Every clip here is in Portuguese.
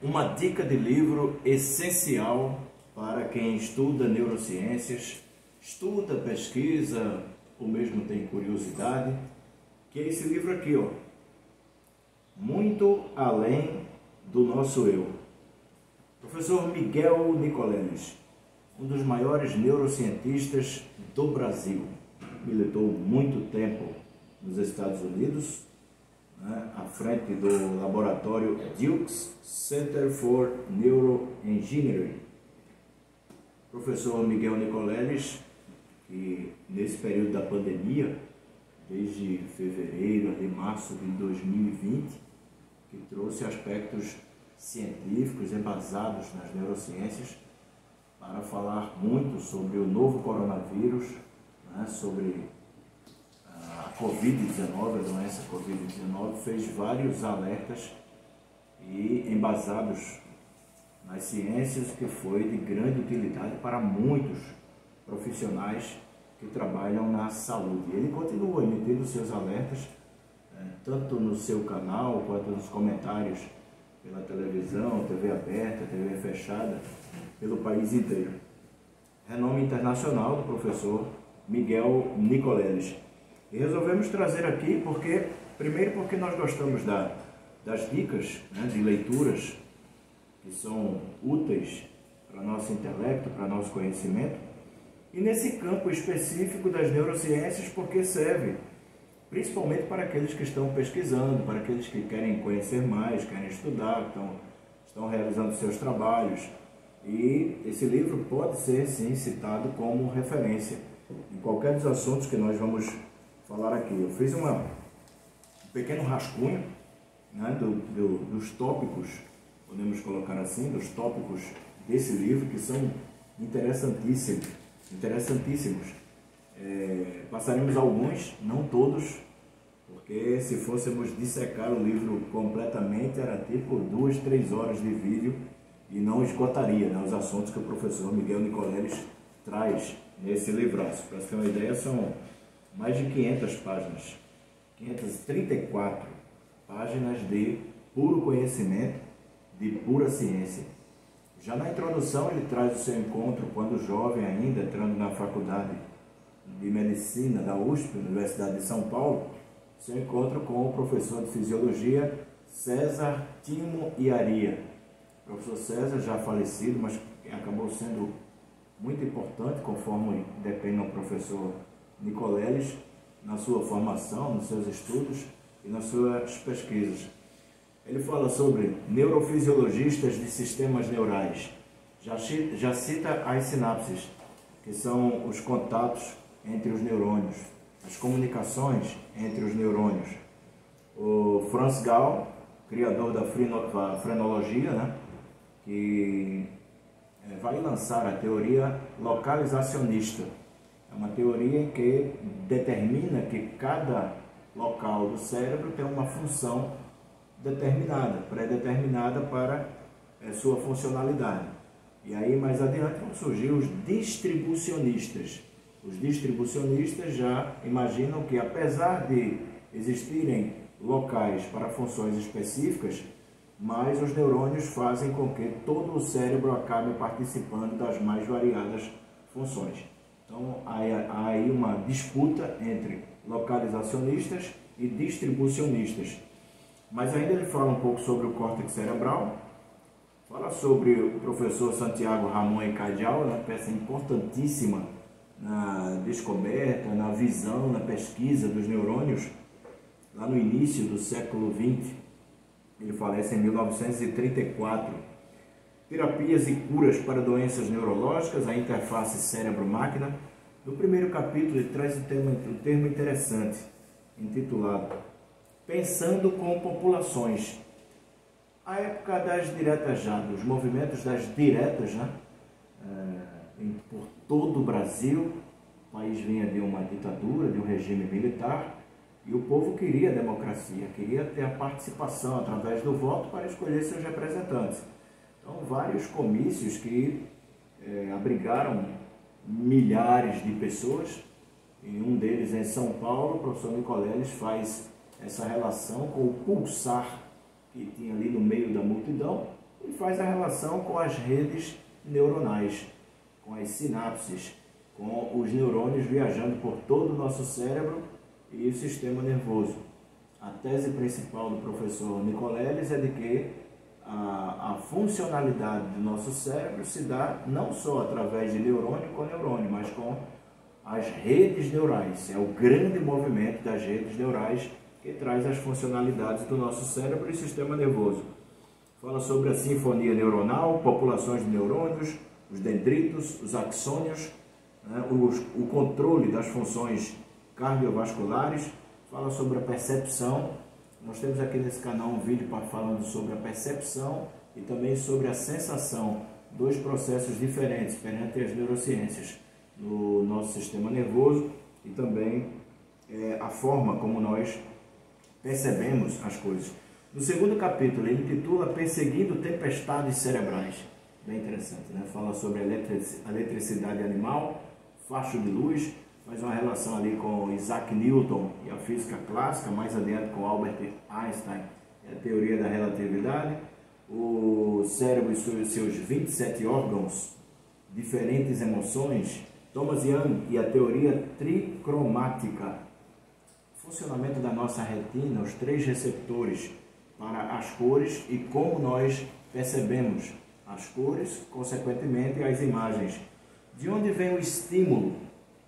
Uma dica de livro essencial para quem estuda neurociências, estuda, pesquisa ou mesmo tem curiosidade, que é esse livro aqui, ó. Muito Além do Nosso Eu. Professor Miguel Nicoleles, um dos maiores neurocientistas do Brasil. Militou muito tempo nos Estados Unidos, à frente do laboratório Duke's Center for Neuroengineering. Professor Miguel Nicoleles, que nesse período da pandemia, desde fevereiro até março de 2020, que trouxe aspectos científicos embasados nas neurociências para falar muito sobre o novo coronavírus, sobre a Covid-19, a doença Covid-19, fez vários alertas e embasados nas ciências, que foi de grande utilidade para muitos profissionais que trabalham na saúde. Ele continua emitindo seus alertas, tanto no seu canal, quanto nos comentários pela televisão, TV aberta, TV fechada, pelo país inteiro. Renome internacional do professor Miguel Nicoleles. E resolvemos trazer aqui primeiro porque nós gostamos das dicas, de leituras que são úteis para nosso intelecto, para nosso conhecimento, e nesse campo específico das neurociências, porque serve principalmente para aqueles que estão pesquisando, para aqueles que querem conhecer mais, querem estudar, estão realizando seus trabalhos. E esse livro pode ser, sim, citado como referência em qualquer dos assuntos que nós vamos falar aqui. Eu fiz um pequeno rascunho, dos tópicos, podemos colocar assim, dos tópicos desse livro, que são interessantíssimos. Passaremos alguns, não todos, porque se fôssemos dissecar o livro completamente, era tipo 2, 3 horas de vídeo e não esgotaria os assuntos que o professor Miguel Nicoleles traz nesse livraço. Para você ter uma ideia, são mais de 500 páginas, 534 páginas de puro conhecimento, de pura ciência. Já na introdução ele traz o seu encontro, quando jovem ainda, entrando na faculdade de medicina da USP, Universidade de São Paulo, seu encontro com o professor de fisiologia César Timo Iaria. O professor César, já falecido, mas acabou sendo muito importante, conforme depende do professor Nicoleles, na sua formação, nos seus estudos e nas suas pesquisas. Ele fala sobre neurofisiologistas de sistemas neurais. Já cita as sinapses, que são os contatos entre os neurônios, as comunicações entre os neurônios. O Franz Gall, criador da frenologia, que vai lançar a teoria localizacionista. É uma teoria em que determina que cada local do cérebro tem uma função determinada, pré-determinada para sua funcionalidade. E aí, mais adiante, vão surgir os distribucionistas. Os distribucionistas já imaginam que, apesar de existirem locais para funções específicas, mas os neurônios fazem com que todo o cérebro acabe participando das mais variadas funções. Então, há aí uma disputa entre localizacionistas e distribucionistas. Mas ainda ele fala um pouco sobre o córtex cerebral, fala sobre o professor Santiago Ramón y Cajal, peça importantíssima na descoberta, na visão, na pesquisa dos neurônios, lá no início do século XX. Ele falece em 1934. Terapias e curas para doenças neurológicas, a interface cérebro-máquina. No primeiro capítulo ele traz um termo interessante, intitulado Pensando com Populações. A época das diretas dos movimentos das diretas, por todo o Brasil, o país vinha de uma ditadura, de um regime militar, e o povo queria a democracia, queria ter a participação através do voto para escolher seus representantes. Então, vários comícios que abrigaram milhares de pessoas. Em um deles, em São Paulo, o professor Nicoleles faz essa relação com o pulsar que tinha ali no meio da multidão, e faz a relação com as redes neuronais, com as sinapses, com os neurônios viajando por todo o nosso cérebro e o sistema nervoso. A tese principal do professor Nicoleles é de que a funcionalidade do nosso cérebro se dá não só através de neurônio com neurônio, mas com as redes neurais. É o grande movimento das redes neurais que traz as funcionalidades do nosso cérebro e sistema nervoso. Fala sobre a sinfonia neuronal, populações de neurônios, os dendritos, os axônios, né, o controle das funções cardiovasculares. Fala sobre a percepção. Nós temos aqui nesse canal um vídeo falando sobre a percepção e também sobre a sensação, dois processos diferentes perante as neurociências no nosso sistema nervoso e também a forma como nós percebemos as coisas. No segundo capítulo, ele intitula Perseguindo Tempestades Cerebrais. Bem interessante, né? Fala sobre a eletricidade animal, facho de luz, faz uma relação ali com Isaac Newton e a física clássica, mais adiante com Albert Einstein e a teoria da relatividade, o cérebro e seus 27 órgãos, diferentes emoções, Thomas Young e a teoria tricromática, funcionamento da nossa retina, os 3 receptores para as cores e como nós percebemos as cores, consequentemente as imagens. De onde vem o estímulo?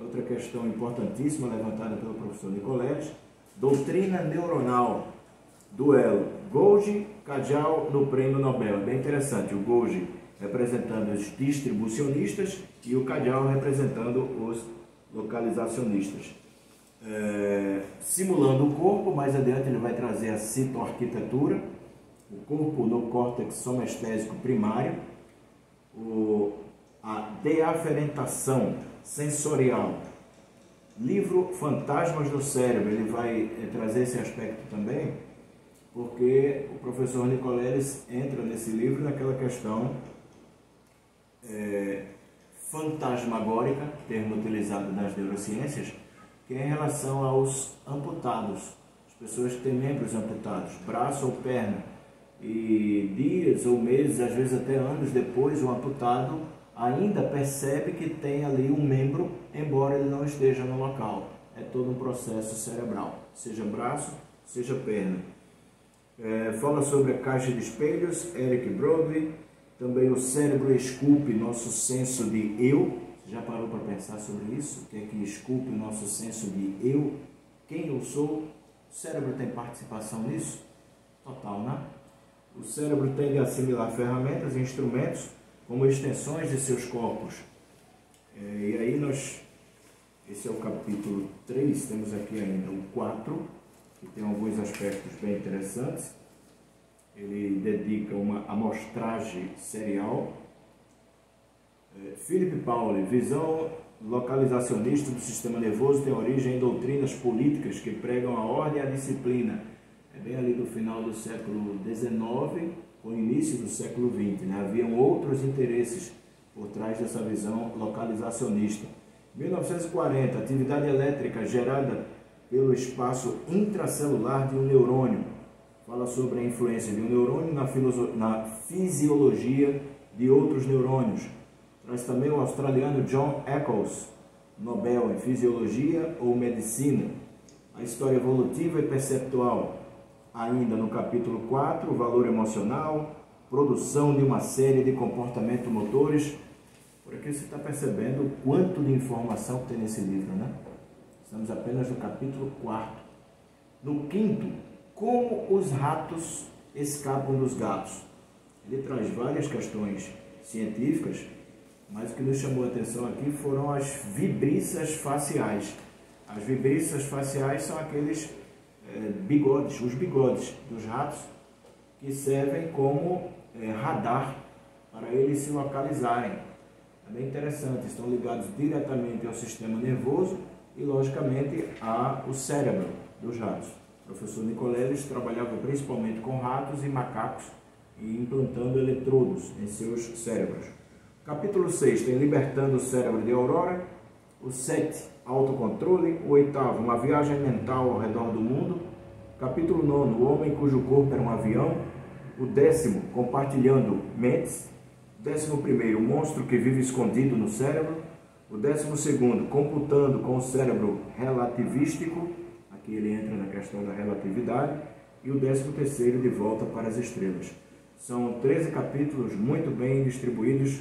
Outra questão importantíssima levantada pelo professor Nicoleles. Doutrina neuronal. Duelo Golgi-Kajal no Prêmio Nobel. É bem interessante. O Golgi representando os distribucionistas e o Kajal representando os localizacionistas. Simulando o corpo, mais adiante ele vai trazer a citoarquitetura, o corpo no córtex somestésico primário, a deaferentação sensorial. Livro Fantasmas do Cérebro, ele vai trazer esse aspecto também, porque o professor Nicoleles entra nesse livro naquela questão fantasmagórica, termo utilizado nas neurociências, que é em relação aos amputados, as pessoas que têm membros amputados, braço ou perna, e dias ou meses, às vezes até anos depois, o amputado ainda percebe que tem ali um membro, embora ele não esteja no local. É todo um processo cerebral, seja braço, seja perna. Fala sobre a caixa de espelhos, Eric Brodby, também o cérebro esculpe nosso senso de eu. Já parou para pensar sobre isso? O que é que esculpe o nosso senso de eu? Quem eu sou? O cérebro tem participação nisso? Total, né? O cérebro tende a assimilar ferramentas e instrumentos como extensões de seus corpos. E aí esse é o capítulo 3, temos aqui ainda o 4, que tem alguns aspectos bem interessantes. Ele dedica uma amostragem serial. Philip Pauli, visão localizacionista do sistema nervoso tem origem em doutrinas políticas que pregam a ordem e a disciplina. É bem ali do final do século XIX, com o início do século XX. Né? Haviam outros interesses por trás dessa visão localizacionista. 1940, atividade elétrica gerada pelo espaço intracelular de um neurônio. Fala sobre a influência de um neurônio na fisiologia de outros neurônios. Traz também o australiano John Eccles, Nobel em Fisiologia ou Medicina. A história evolutiva e perceptual. Ainda no capítulo 4, o valor emocional, produção de uma série de comportamentos motores. Por aqui você está percebendo o quanto de informação que tem nesse livro, né? Estamos apenas no capítulo 4. No 5º, como os ratos escapam dos gatos. Ele traz várias questões científicas, mas o que nos chamou a atenção aqui foram as vibriças faciais. As vibriças faciais são aqueles bigodes, os bigodes dos ratos, que servem como radar para eles se localizarem. É bem interessante, estão ligados diretamente ao sistema nervoso e, logicamente, ao cérebro dos ratos. O professor Nicoleles trabalhava principalmente com ratos e macacos e implantando eletrodos em seus cérebros. Capítulo 6 tem Libertando o Cérebro de Aurora. O 7, Autocontrole. O 8º, Uma Viagem Mental ao Redor do Mundo. Capítulo 9, O Homem Cujo Corpo Era um Avião. O 10º, Compartilhando Mentes. 11º, O Monstro que Vive Escondido no Cérebro. O 12º, Computando com o Cérebro Relativístico. Aqui ele entra na questão da relatividade. E o 13º, De Volta para as Estrelas. São 13 capítulos muito bem distribuídos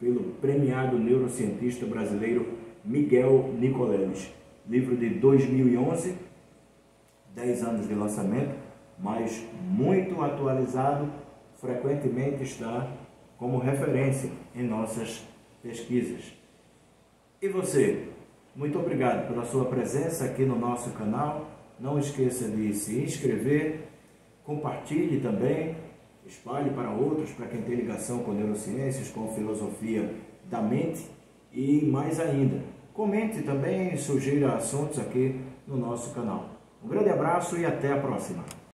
pelo premiado neurocientista brasileiro Miguel Nicoleles. Livro de 2011, 10 anos de lançamento, mas muito atualizado, frequentemente está como referência em nossas pesquisas. E você? Muito obrigado pela sua presença aqui no nosso canal. Não esqueça de se inscrever, compartilhe também, espalhe para outros, para quem tem ligação com neurociências, com filosofia da mente e mais ainda. Comente também e sugira assuntos aqui no nosso canal. Um grande abraço e até a próxima!